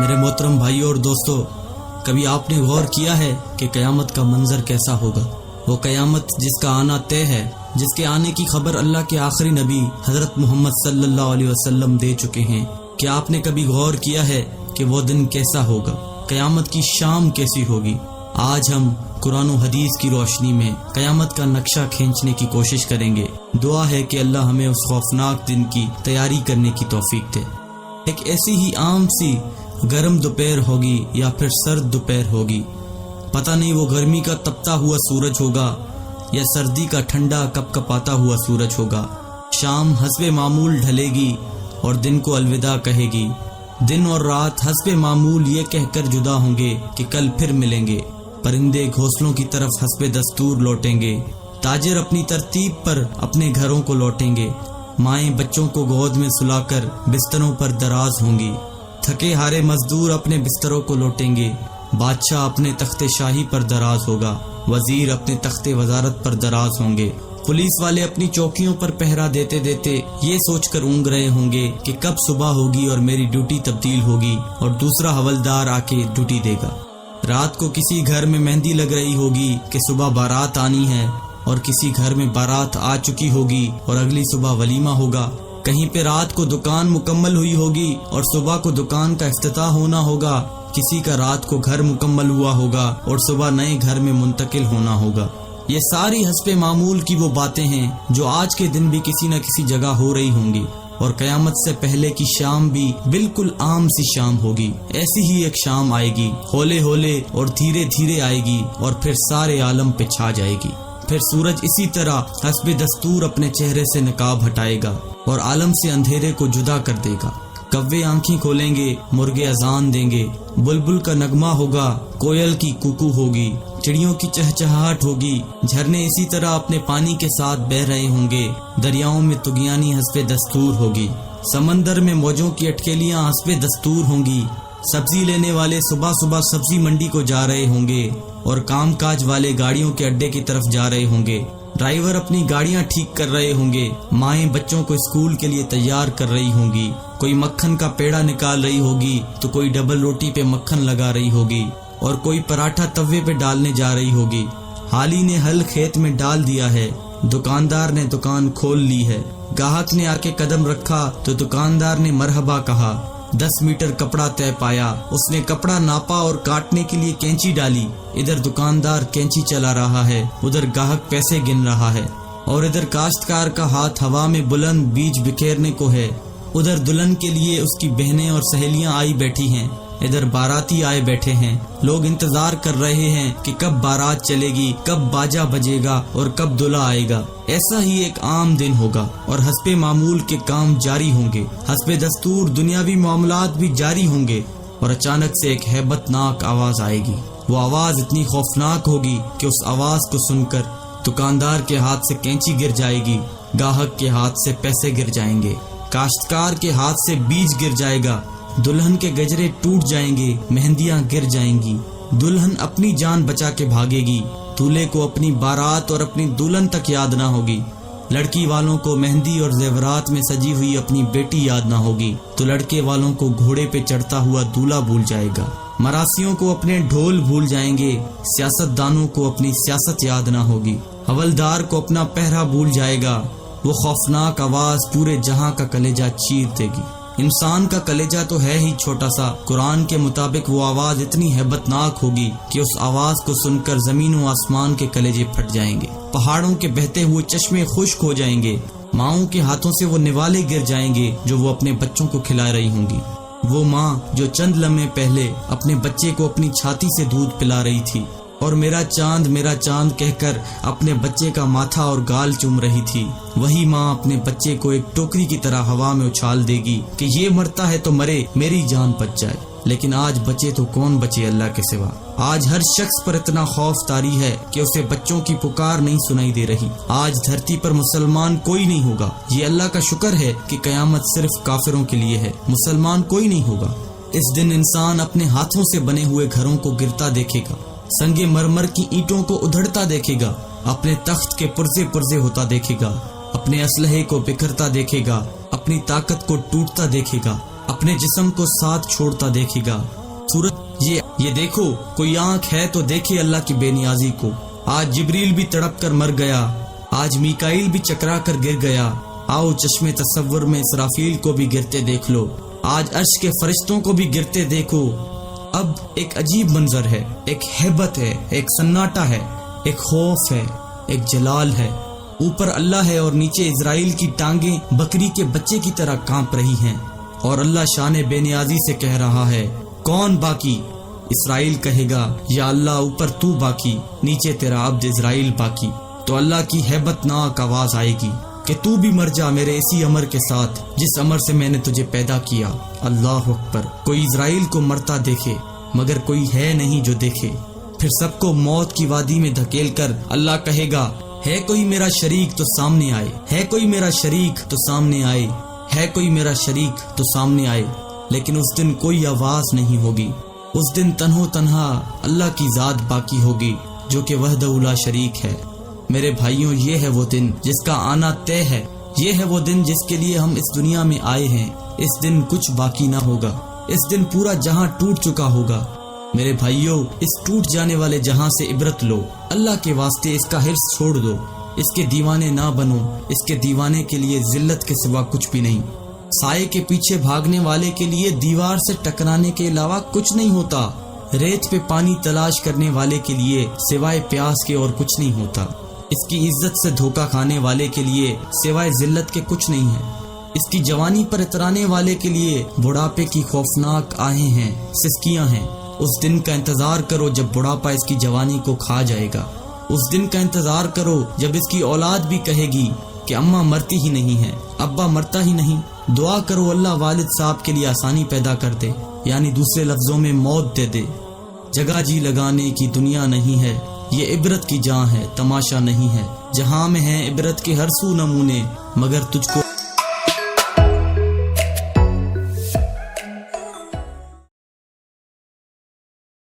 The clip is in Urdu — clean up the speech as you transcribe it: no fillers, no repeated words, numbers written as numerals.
میرے محترم بھائیوں اور دوستو، کبھی آپ نے غور کیا ہے کہ قیامت کا منظر کیسا ہوگا؟ وہ قیامت جس کا آنا طے ہے، جس کے آنے کی خبر اللہ کے آخری نبی حضرت محمد صلی اللہ علیہ وسلم دے چکے ہیں۔ کیا آپ نے کبھی غور کیا ہے کہ وہ دن کیسا ہوگا؟ قیامت کی شام کیسی ہوگی؟ آج ہم قرآن و حدیث کی روشنی میں قیامت کا نقشہ کھینچنے کی کوشش کریں گے۔ دعا ہے کہ اللہ ہمیں اس خوفناک دن کی تیاری کرنے کی توفیق دے۔ ایک ایسی ہی عام سی گرم دوپہر ہوگی یا پھر سرد دوپہر ہوگی، پتہ نہیں وہ گرمی کا تپتا ہوا سورج ہوگا یا سردی کا ٹھنڈا کپ کپاتا ہوا سورج ہوگا۔ شام حسب معمول ڈھلے گی اور دن کو الوداع کہے گی۔ دن اور رات حسب معمول یہ کہہ کر جدا ہوں گے کہ کل پھر ملیں گے۔ پرندے گھونسلوں کی طرف حسب دستور لوٹیں گے، تاجر اپنی ترتیب پر اپنے گھروں کو لوٹیں گے، مائیں بچوں کو گود میں سلا کر بستروں پر دراز ہوں گی، تھکے ہارے مزدور اپنے بستروں کو لوٹیں گے، بادشاہ اپنے تخت شاہی پر دراز ہوگا، وزیر اپنے تخت وزارت پر دراز ہوں گے، پولیس والے اپنی چوکیوں پر پہرا دیتے دیتے یہ سوچ کر اونگ رہے ہوں گے کہ کب صبح ہوگی اور میری ڈیوٹی تبدیل ہوگی اور دوسرا حوالدار آ کے ڈیوٹی دے گا۔ رات کو کسی گھر میں مہندی لگ رہی ہوگی کہ صبح بارات آنی ہے، اور کسی گھر میں بارات آ چکی ہوگی اور اگلی صبح ولیمہ ہوگا۔ کہیں پہ رات کو دکان مکمل ہوئی ہوگی اور صبح کو دکان کا افتتاح ہونا ہوگا، کسی کا رات کو گھر مکمل ہوا ہوگا اور صبح نئے گھر میں منتقل ہونا ہوگا۔ یہ ساری حسب معمول کی وہ باتیں ہیں جو آج کے دن بھی کسی نہ کسی جگہ ہو رہی ہوں گی، اور قیامت سے پہلے کی شام بھی بالکل عام سی شام ہوگی۔ ایسی ہی ایک شام آئے گی، ہولے ہولے اور دھیرے دھیرے آئے گی اور پھر سارے عالم پہ چھا جائے گی۔ پھر سورج اسی طرح حسب دستور اپنے چہرے سے نقاب ہٹائے گا اور عالم سے اندھیرے کو جدا کر دے گا۔ کوے آنکھیں کھولیں گے، مرغے اذان دیں گے، بلبل کا نغمہ ہوگا، کوئل کی کوکو ہوگی، چڑیوں کی چہچہاہٹ ہوگی، جھرنے اسی طرح اپنے پانی کے ساتھ بہہ رہے ہوں گے، دریاؤں میں طغیانی حسب دستور ہوگی، سمندر میں موجوں کی اٹکیلیاں حسب دستور ہوں گی، سبزی لینے والے صبح صبح سبزی منڈی کو جا رہے ہوں گے اور کام کاج والے گاڑیوں کے اڈے کی طرف جا رہے ہوں گے، ڈرائیور اپنی گاڑیاں ٹھیک کر رہے ہوں گے، مائیں بچوں کو اسکول کے لیے تیار کر رہی ہوں گی، کوئی مکھن کا پیڑا نکال رہی ہوگی تو کوئی ڈبل روٹی پہ مکھن لگا رہی ہوگی، اور کوئی پراٹھا توے پہ ڈالنے جا رہی ہوگی۔ حالی نے ہل کھیت میں ڈال دیا ہے، دکاندار نے دکان کھول لی ہے، گاہک نے آ کے قدم رکھا تو دکاندار نے مرحبا کہا، 10 میٹر کپڑا طے پایا، اس نے کپڑا ناپا اور کاٹنے کے لیے کینچی ڈالی، ادھر دکاندار کینچی چلا رہا ہے، ادھر گاہک پیسے گن رہا ہے، اور ادھر کاشتکار کا ہاتھ ہوا میں بلند بیج بکھیرنے کو ہے، ادھر دلہن کے لیے اس کی بہنیں اور سہیلیاں آئی بیٹھی ہیں، ادھر باراتی آئے بیٹھے ہیں، لوگ انتظار کر رہے ہیں کہ کب بارات چلے گی، کب باجا بجے گا اور کب دلہا آئے گا۔ ایسا ہی ایک عام دن ہوگا اور حسب معمول کے کام جاری ہوں گے، حسب دستور دنیاوی معاملات بھی جاری ہوں گے، اور اچانک سے ایک ہیبت ناک آواز آئے گی۔ وہ آواز اتنی خوفناک ہوگی کہ اس آواز کو سن کر دکاندار کے ہاتھ سے کینچی گر جائے گی، گاہک کے ہاتھ سے پیسے گر جائیں گے، کاشتکار کے ہاتھ سے بیج گر جائے گا، دلہن کے گجرے ٹوٹ جائیں گے، مہندیاں گر جائیں گی، دلہن اپنی جان بچا کے بھاگے گی، دولہے کو اپنی بارات اور اپنی دلہن تک یاد نہ ہوگی، لڑکی والوں کو مہندی اور زیورات میں سجی ہوئی اپنی بیٹی یاد نہ ہوگی تو لڑکے والوں کو گھوڑے پہ چڑھتا ہوا دولہا بھول جائے گا، مراسیوں کو اپنے ڈھول بھول جائیں گے، سیاست دانوں کو اپنی سیاست یاد نہ ہوگی، حوالدار کو اپنا پہرا بھول جائے گا۔ وہ خوفناک آواز پورے جہاں کا کلیجہ چیر دے گی۔ انسان کا کلیجہ تو ہے ہی چھوٹا سا، قرآن کے مطابق وہ آواز اتنی ہیبت ناک ہوگی کہ اس آواز کو سن کر زمین و آسمان کے کلیجے پھٹ جائیں گے، پہاڑوں کے بہتے ہوئے چشمے خشک ہو جائیں گے، ماؤں کے ہاتھوں سے وہ نوالے گر جائیں گے جو وہ اپنے بچوں کو کھلا رہی ہوں گی۔ وہ ماں جو چند لمحے پہلے اپنے بچے کو اپنی چھاتی سے دودھ پلا رہی تھی اور میرا چاند کہہ کر اپنے بچے کا ماتھا اور گال چوم رہی تھی، وہی ماں اپنے بچے کو ایک ٹوکری کی طرح ہوا میں اچھال دے گی کہ یہ مرتا ہے تو مرے، میری جان بچ جائے۔ لیکن آج بچے تو کون بچے اللہ کے سوا؟ آج ہر شخص پر اتنا خوف طاری ہے کہ اسے بچوں کی پکار نہیں سنائی دے رہی۔ آج دھرتی پر مسلمان کوئی نہیں ہوگا۔ یہ اللہ کا شکر ہے کہ قیامت صرف کافروں کے لیے ہے، مسلمان کوئی نہیں ہوگا۔ اس دن انسان اپنے ہاتھوں سے بنے ہوئے گھروں کو گرتا دیکھے گا، سنگ مرمر کی اینٹوں کو ادھڑتا دیکھے گا، اپنے تخت کے پرزے پرزے ہوتا دیکھے گا، اپنے اسلحے کو بکھرتا دیکھے گا، اپنی طاقت کو ٹوٹتا دیکھے گا، اپنے جسم کو ساتھ چھوڑتا دیکھے گا۔ سورج یہ دیکھو، کوئی آنکھ ہے تو دیکھے اللہ کی بے نیازی کو۔ آج جبریل بھی تڑپ کر مر گیا، آج میکائیل بھی چکرا کر گر گیا، آؤ چشمے تصور میں اسرافیل کو بھی گرتے دیکھ لو، آج عرش کے فرشتوں کو بھی گرتے دیکھو۔ اب ایک عجیب منظر ہے، ایک ہیبت ہے، ایک سناٹا ہے، ایک خوف ہے، ایک جلال ہے۔ اوپر اللہ ہے اور نیچے اسرائیل کی ٹانگیں بکری کے بچے کی طرح کانپ رہی ہیں، اور اللہ شان بے نیازی سے کہہ رہا ہے، کون باقی؟ اسرائیل کہے گا، یا اللہ اوپر تو باقی، نیچے تیرا عبد اسرائیل باقی۔ تو اللہ کی ہیبت ناک آواز آئے گی کہ تو بھی مر جا میرے اسی امر کے ساتھ جس امر سے میں نے تجھے پیدا کیا۔ اللہ اکبر۔ کوئی اسرائیل کو مرتا دیکھے مگر کوئی ہے نہیں جو دیکھے۔ پھر سب کو موت کی وادی میں دھکیل کر اللہ کہے گا، ہے کوئی میرا شریک تو سامنے آئے، ہے کوئی میرا شریک تو سامنے آئے، ہے کوئی میرا شریک تو سامنے آئے۔ لیکن اس دن کوئی آواز نہیں ہوگی، اس دن تنہا اللہ کی ذات باقی ہوگی جو کہ وحدہ لا شریک ہے۔ میرے بھائیوں، یہ ہے وہ دن جس کا آنا طے ہے، یہ ہے وہ دن جس کے لیے ہم اس دنیا میں آئے ہیں۔ اس دن کچھ باقی نہ ہوگا، اس دن پورا جہاں ٹوٹ چکا ہوگا۔ میرے بھائیوں، اس ٹوٹ جانے والے جہاں سے عبرت لو، اللہ کے واسطے اس کا حرص چھوڑ دو، اس کے دیوانے نہ بنو، اس کے دیوانے کے لیے ذلت کے سوا کچھ بھی نہیں۔ سائے کے پیچھے بھاگنے والے کے لیے دیوار سے ٹکرانے کے علاوہ کچھ نہیں ہوتا، ریت پہ پانی تلاش کرنے والے کے لیے سوائے پیاس کے اور کچھ نہیں ہوتا، اس کی عزت سے دھوکہ کھانے والے کے لیے سوائے ذلت کے کچھ نہیں ہے، اس کی جوانی پر اترانے والے کے لیے بڑھاپے کی خوفناک آہیں ہیں، سسکیاں ہیں۔ اس دن کا انتظار کرو جب بڑھاپا اس کی جوانی کو کھا جائے گا، اس دن کا انتظار کرو جب اس کی اولاد بھی کہے گی کہ اماں مرتی ہی نہیں ہے، ابا مرتا ہی نہیں۔ دعا کرو اللہ والد صاحب کے لیے آسانی پیدا کر دے، یعنی دوسرے لفظوں میں موت دے دے۔ جگہ جی لگانے کی دنیا نہیں ہے، یہ عبرت کی جہاں ہے، تماشا نہیں ہے، جہاں میں ہے عبرت کے ہر سو نمونے، مگر تجھ کو